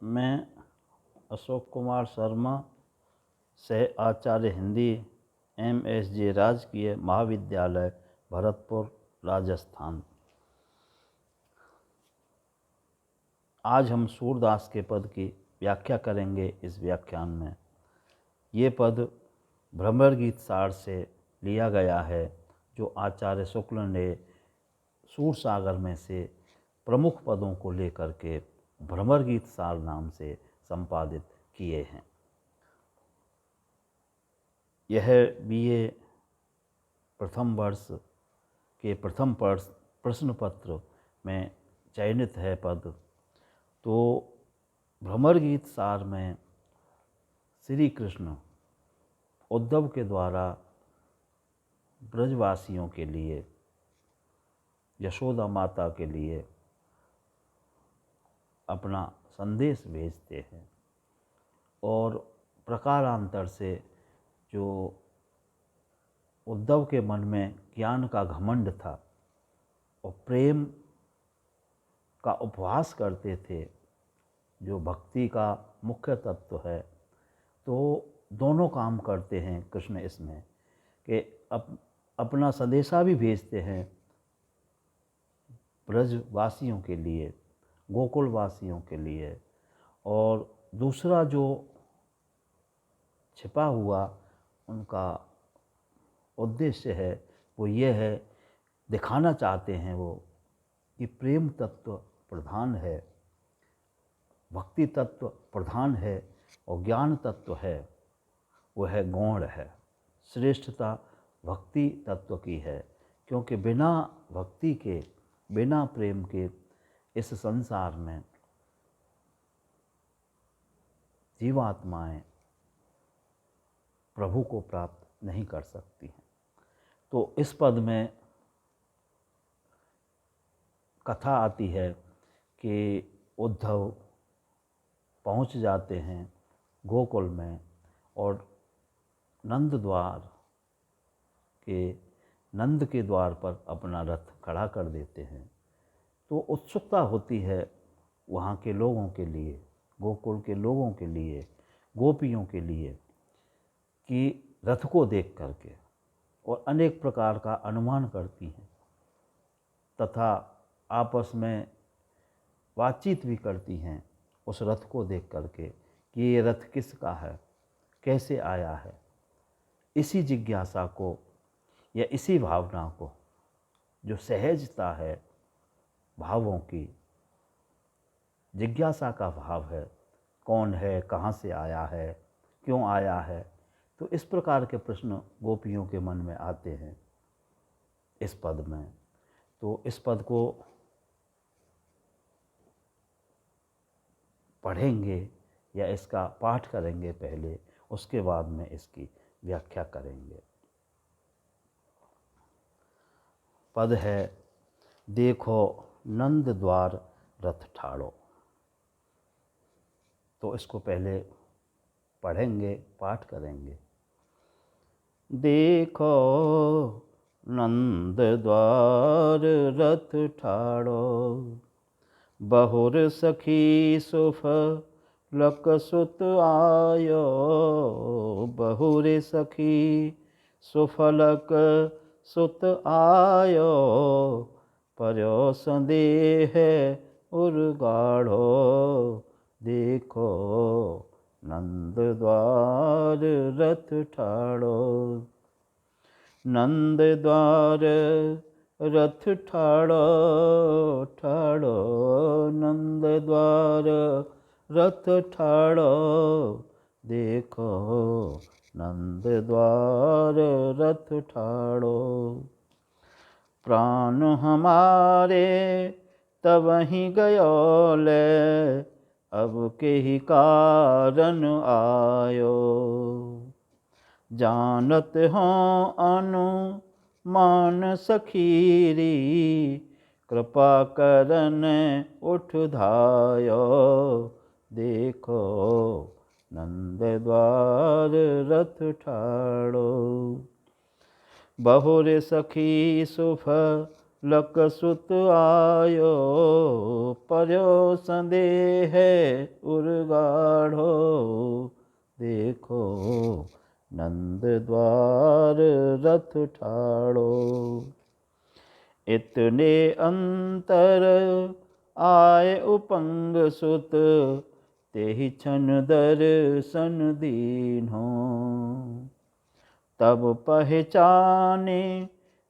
मैं अशोक कुमार शर्मा से आचार्य हिंदी MSG राजकीय महाविद्यालय भरतपुर राजस्थान। आज हम सूरदास के पद की व्याख्या करेंगे। इस व्याख्यान में ये पद भ्रमर गीत सार से लिया गया है, जो आचार्य शुक्ल ने सूरसागर में से प्रमुख पदों को लेकर के भ्रमर गीत सार नाम से संपादित किए हैं। यह BA प्रथम वर्ष के प्रथम प्रश्न पत्र में चयनित है पद। तो भ्रमर गीत सार में श्री कृष्ण उद्धव के द्वारा ब्रजवासियों के लिए, यशोदा माता के लिए अपना संदेश भेजते हैं और प्रकारांतर से जो उद्धव के मन में ज्ञान का घमंड था और प्रेम का उपवास करते थे, जो भक्ति का मुख्य तत्व है, तो दोनों काम करते हैं कृष्ण इसमें कि अपना संदेशा भी भेजते हैं ब्रजवासियों के लिए, गोकुलवासियों के लिए, और दूसरा जो छिपा हुआ उनका उद्देश्य है वो ये है, दिखाना चाहते हैं वो कि प्रेम तत्व प्रधान है, भक्ति तत्व प्रधान है और ज्ञान तत्व है वह है गौण है। श्रेष्ठता भक्ति तत्व की है, क्योंकि बिना भक्ति के, बिना प्रेम के इस संसार में जीवात्माएं प्रभु को प्राप्त नहीं कर सकती हैं। तो इस पद में कथा आती है कि उद्धव पहुंच जाते हैं गोकुल में और नंद के द्वार पर अपना रथ खड़ा कर देते हैं। तो उत्सुकता होती है वहाँ के लोगों के लिए, गोकुल के लोगों के लिए, गोपियों के लिए, कि रथ को देख करके, और अनेक प्रकार का अनुमान करती हैं तथा आपस में बातचीत भी करती हैं उस रथ को देख करके कि ये रथ किसका है, कैसे आया है। इसी जिज्ञासा को या इसी भावना को, जो सहजता है भावों की, जिज्ञासा का भाव है, कौन है, कहाँ से आया है, क्यों आया है, तो इस प्रकार के प्रश्न गोपियों के मन में आते हैं इस पद में। तो इस पद को पढ़ेंगे या इसका पाठ करेंगे पहले, उसके बाद में इसकी व्याख्या करेंगे। पद है, देखो नंद द्वार रथ ठाड़ो। तो इसको पहले पढ़ेंगे, पाठ करेंगे। देखो नंद द्वार रथ ठाड़ो, बहुर सखी सुफ लक सुत आयो। बहुर सखी सुफलक सुत आयो, पर्यो संदेह उर्गाढ़ो। देखो नंद द्वार रथ ठाड़ो। नंद द्वार रथ ठाड़ो, ठाड़ो नंद द्वार रथ ठाड़ो। देखो नंद द्वार रथ ठाड़ो। प्राण हमारे तबहि गयो ले, अब के ही कारण आयो। जानत हों अनुमान सखीरी, कृपा करन उठ धायो। देखो नंद द्वार रथ ठाड़ो। बहुर सखी सुफ लकसुत आयो, पर्यो संदेह उर्गाढ़ो, देखो नंद द्वार रथ ठाड़ो। इतने अंतर आए उपंग सुत, तेहि छन दर्शन दीन्हो। तब पहचाने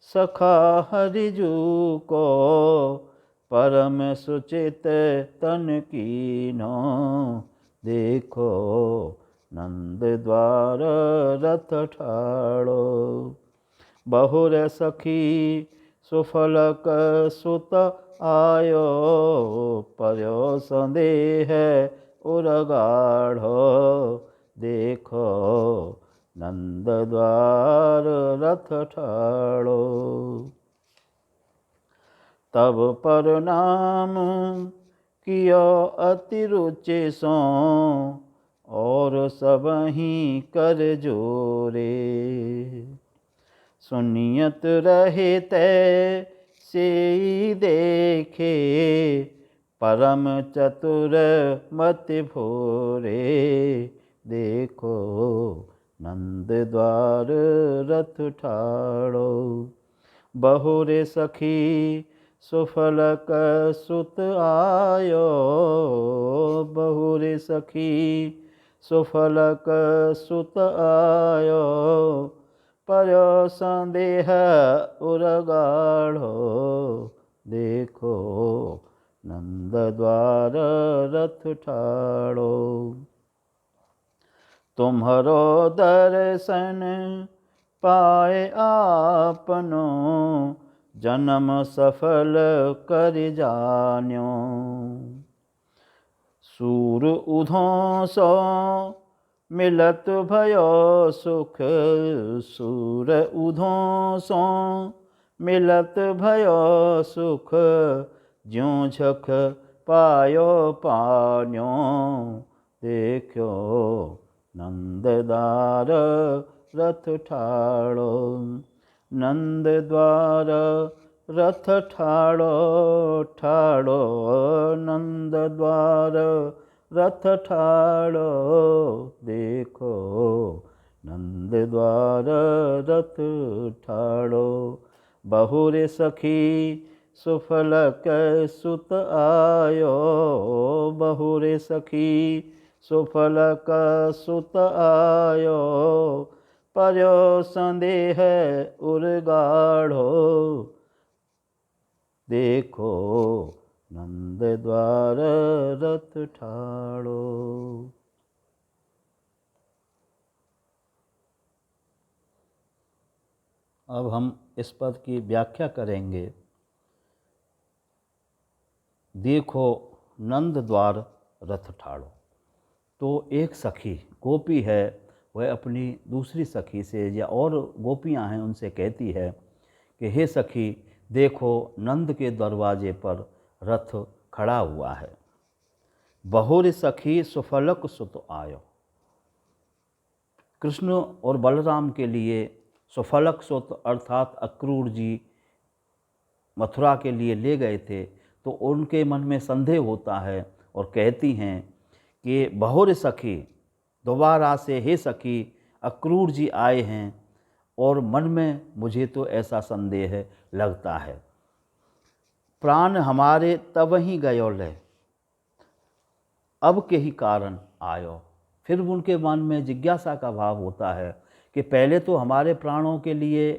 सखा हरिजू को, परम सुचित तन कीन्हो। देखो नंद द्वार रथ ठाड़ो, बहुर सखी सुफलक सुत आयो, पर्यो संदेह उरगाढ़ो, देखो नंद द्वार रथ ठाड़ो। तब परनाम कियो अति रुचि सो, और सबहि कर जोरे। सुनियत रहे तै सेई देखे, परम चतुर मति भोरे। देखो नंद द्वार रथ ठाड़ो, बहुरे सखी सुफलक सुत आयो, बहुरे सखी सुफलक सुत आयो, पर्यो संदेह उरगाढ़ो, देखो नंद द्वार रथ ठाड़ो। तुम्हरो दर्शन पाए आपनो, जन्म सफल कर जान्यो। सूर उधों सो मिलत भयो सुख, सूर उधों सो मिलत भयो सुख, ज्यों झख पायो पान्यो। देखो नंद द्वार रथ ठाड़ो, नंद द्वार रथ ठाड़ो, ठाड़ो नंद द्वार रथ ठाड़ो। देखो नंद द्वार रथ ठाड़ो, बहुरे सखी सुफलक सुत आयो, बहुरे सखी सुफलक सुत आयो, पर्यो संदेह उरगाढ़ो। देखो नंद द्वार रथ ठाड़ो। अब हम इस पद की व्याख्या करेंगे। देखो नंद द्वार रथ ठाड़ो। तो एक सखी गोपी है, वह अपनी दूसरी सखी से या और गोपियां हैं उनसे कहती है कि हे सखी, देखो नंद के दरवाजे पर रथ खड़ा हुआ है। बहुर सखी सुफलक सुत आयो। कृष्ण और बलराम के लिए सुफलक सुत अर्थात अक्रूर जी मथुरा के लिए ले गए थे, तो उनके मन में संदेह होता है और कहती हैं कि बहुर सखी, दोबारा से हे सखी, अक्रूर जी आए हैं और मन में मुझे तो ऐसा संदेह लगता है। प्राण हमारे तब ही गयो ले, अब के ही कारण आयो। फिर उनके मन में जिज्ञासा का भाव होता है कि पहले तो हमारे प्राणों के लिए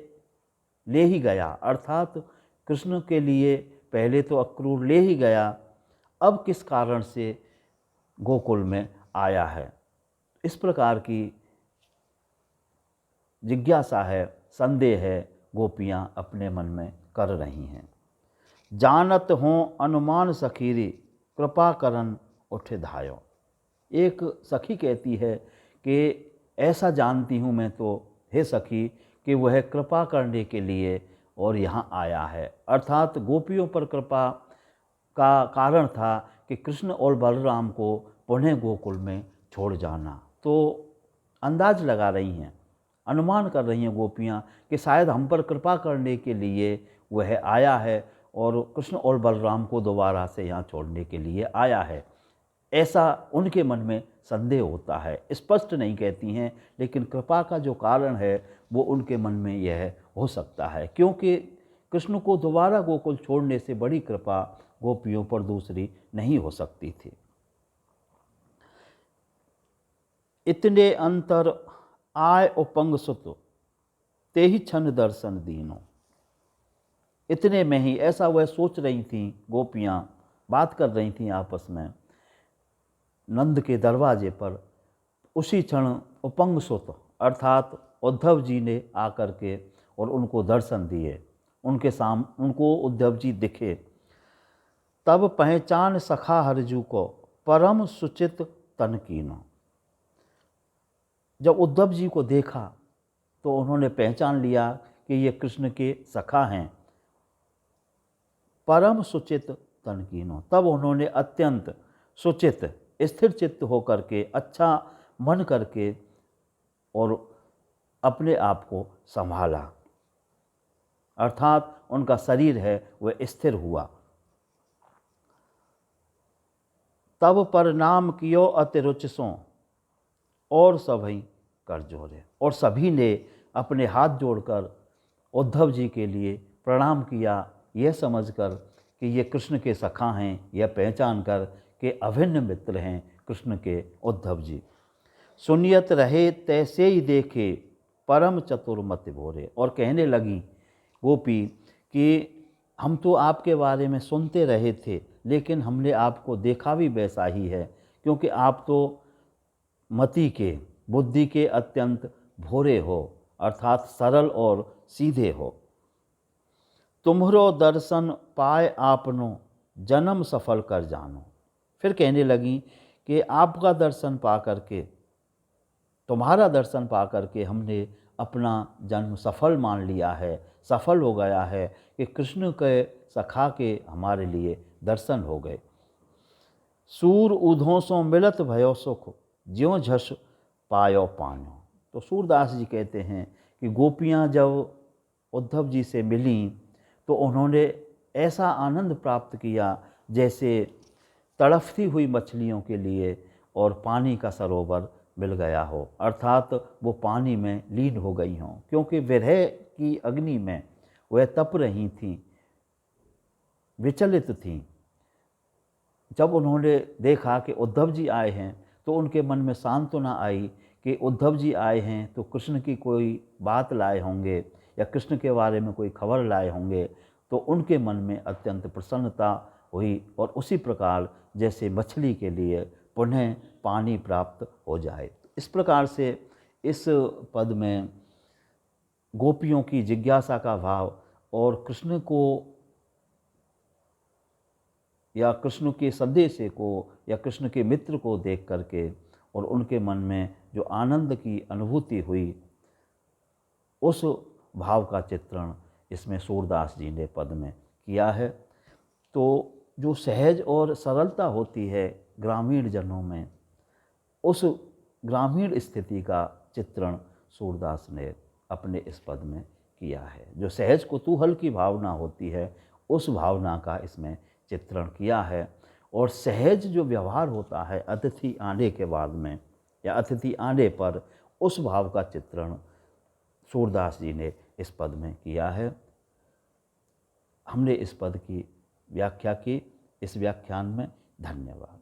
ले ही गया, अर्थात कृष्ण के लिए पहले तो अक्रूर ले ही गया, अब किस कारण से गोकुल में आया है। इस प्रकार की जिज्ञासा है, संदेह है, गोपियाँ अपने मन में कर रही हैं। जानत हों अनुमान सखीरी, कृपा करन उठे धायो। एक सखी कहती है कि ऐसा जानती हूँ मैं तो हे सखी कि वह कृपा करने के लिए और यहाँ आया है, अर्थात गोपियों पर कृपा का कारण था कि कृष्ण और बलराम को पुनः गोकुल में छोड़ जाना। तो अंदाज लगा रही हैं, अनुमान कर रही हैं गोपियाँ कि शायद हम पर कृपा करने के लिए वह आया है और कृष्ण और बलराम को दोबारा से यहाँ छोड़ने के लिए आया है, ऐसा उनके मन में संदेह होता है। स्पष्ट नहीं कहती हैं, लेकिन कृपा का जो कारण है वो उनके मन में यह हो सकता है, क्योंकि कृष्ण को दोबारा गोकुल छोड़ने से बड़ी कृपा गोपियों पर दूसरी नहीं हो सकती थी। इतने अंतर आय उपंग सुत ते ही क्षण दर्शन दीनो। इतने में ही, ऐसा वह सोच रही थीं गोपियाँ, बात कर रही थीं आपस में, नंद के दरवाजे पर उसी क्षण उपंग सुत अर्थात उद्धव जी ने आकर के और उनको दर्शन दिए, उनको उद्धव जी दिखे। तब पहचान सखा हरजू को परम सुचित तन कीनो। जब उद्धव जी को देखा तो उन्होंने पहचान लिया कि ये कृष्ण के सखा हैं। परम सुचित तन कीनो, तब उन्होंने अत्यंत सुचित स्थिर चित्त होकर के, अच्छा मन करके और अपने आप को संभाला, अर्थात उनका शरीर है वह स्थिर हुआ। तब पर नाम कियो अति रुचिसों और सभी कर जोरे। और सभी ने अपने हाथ जोड़कर उद्धव जी के लिए प्रणाम किया, यह समझकर कि ये कृष्ण के सखा हैं, यह पहचान कर के अभिन्न मित्र हैं कृष्ण के उद्धव जी। सुनियत रहे तैसे ही देखे परम चतुर्मति भोरे। और कहने लगी गोपी कि हम तो आपके बारे में सुनते रहे थे, लेकिन हमने आपको देखा भी वैसा ही है, क्योंकि आप तो मति के, बुद्धि के अत्यंत भोरे हो, अर्थात सरल और सीधे हो। तुम्हरो दर्शन पाए आपनो जन्म सफल कर जानो। फिर कहने लगी कि आपका दर्शन पा करके, तुम्हारा दर्शन पा करके हमने अपना जन्म सफल मान लिया है, सफल हो गया है कि कृष्ण के सखा के हमारे लिए दर्शन हो गए। सूर उधों सो मिलत भयो सुख ज्यों झस पायो पानो। तो सूरदास जी कहते हैं कि गोपियाँ जब उद्धव जी से मिलीं तो उन्होंने ऐसा आनंद प्राप्त किया जैसे तड़फती हुई मछलियों के लिए और पानी का सरोवर मिल गया हो, अर्थात वो पानी में लीन हो गई हों, क्योंकि विरह की अग्नि में वह तप रही थीं, विचलित थीं। जब उन्होंने देखा कि उद्धव जी आए हैं तो उनके मन में सांत्वना आई कि उद्धव जी आए हैं तो कृष्ण की कोई बात लाए होंगे या कृष्ण के बारे में कोई खबर लाए होंगे, तो उनके मन में अत्यंत प्रसन्नता हुई और उसी प्रकार जैसे मछली के लिए पुनः पानी प्राप्त हो जाए। इस प्रकार से इस पद में गोपियों की जिज्ञासा का भाव और कृष्ण को या कृष्ण के संदेश को या कृष्ण के मित्र को देख करके और उनके मन में जो आनंद की अनुभूति हुई, उस भाव का चित्रण इसमें सूरदास जी ने पद में किया है। तो जो सहज और सरलता होती है ग्रामीण जनों में, उस ग्रामीण स्थिति का चित्रण सूरदास ने अपने इस पद में किया है। जो सहज कुतूहल की भावना होती है, उस भावना का इसमें चित्रण किया है। और सहज जो व्यवहार होता है अतिथि आने के बाद में या अतिथि आने पर, उस भाव का चित्रण सूरदास जी ने इस पद में किया है। हमने इस पद की व्याख्या की। इस व्याख्यान में धन्यवाद।